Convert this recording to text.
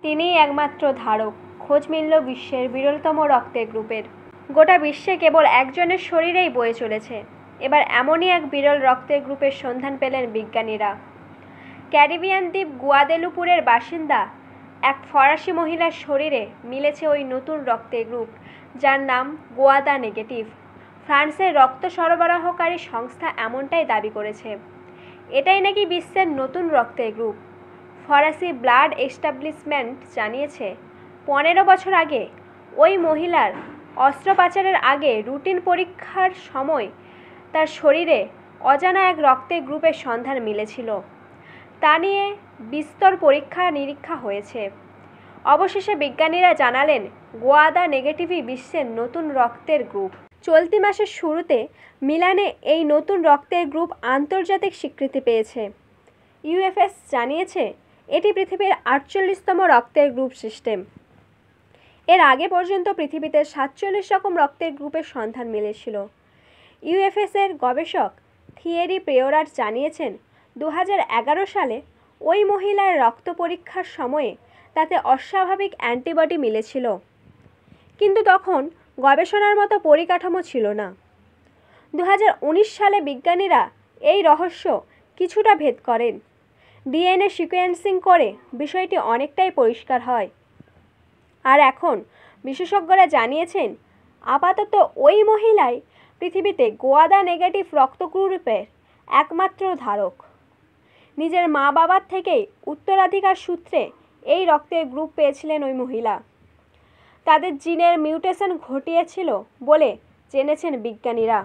তিনিই একমাত্র ধারক। খোঁজ মিলল বিশ্বের বিরলতম রক্তের গ্রুপের। গোটা বিশ্বে কেবল একজনের শরীরেই বয়ে চলেছে। এবার এমনই এক বিরল রক্তের গ্রুপের সন্ধান পেলেন বিজ্ঞানীরা। ক্যারিবিয়ান দ্বীপ গুয়াদেলুপুরের বাসিন্দা এক ফরাসি মহিলার শরীরে মিলেছে ওই নতুন রক্তের গ্রুপ, যার নাম গোয়াদা নেগেটিভ। ফ্রান্সের রক্ত সরবরাহকারী সংস্থা এমনটাই দাবি করেছে। এটাই নাকি বিশ্বের নতুন রক্তের গ্রুপ। ফরাসি ব্লাড এস্টাবলিশমেন্ট জানিয়েছে, 15 বছর আগে ওই মহিলার অস্ত্রোপচারের আগে রুটিন পরীক্ষার সময় তার শরীরে অজানা এক রক্তের গ্রুপের সন্ধান মিলেছিল। তা নিয়ে বিস্তর পরীক্ষা নিরীক্ষা হয়েছে। অবশেষে বিজ্ঞানীরা জানালেন, গোয়াদা নেগেটিভই বিশ্বের নতুন রক্তের গ্রুপ। চলতি মাসের শুরুতে মিলানে এই নতুন রক্তের গ্রুপ আন্তর্জাতিক স্বীকৃতি পেয়েছে। ইউএফএস জানিয়েছে, এটি পৃথিবীর 48তম রক্তের গ্রুপ সিস্টেম। এর আগে পর্যন্ত পৃথিবীতে 47 রকম রক্তের গ্রুপের সন্ধান মিলেছিল। ইউএফএস-এর গবেষক থিয়েরি প্রেয়োরার জানিয়েছেন, 2011 সালে ওই মহিলার রক্ত পরীক্ষার সময়ে তাতে অস্বাভাবিক অ্যান্টিবডি মিলেছিল, কিন্তু তখন গবেষণার মতো পরিকাঠামো ছিল না। 2019 সালে বিজ্ঞানীরা এই রহস্য কিছুটা ভেদ করেন। ডিএনএ সিকোয়েন্সিং করে বিষয়টি অনেকটাই পরিষ্কার হয়। আর এখন বিশেষজ্ঞরা জানিয়েছেন, আপাতত ওই মহিলাই পৃথিবীতে গোয়াদা নেগেটিভ রক্ত গ্রুপের একমাত্র ধারক। নিজের মা বাবার থেকেই উত্তরাধিকার সূত্রে এই রক্তের গ্রুপ পেয়েছিলেন ওই মহিলা। তাদের জিনের মিউটেশন ঘটিয়েছিল বলে জেনেছেন বিজ্ঞানীরা।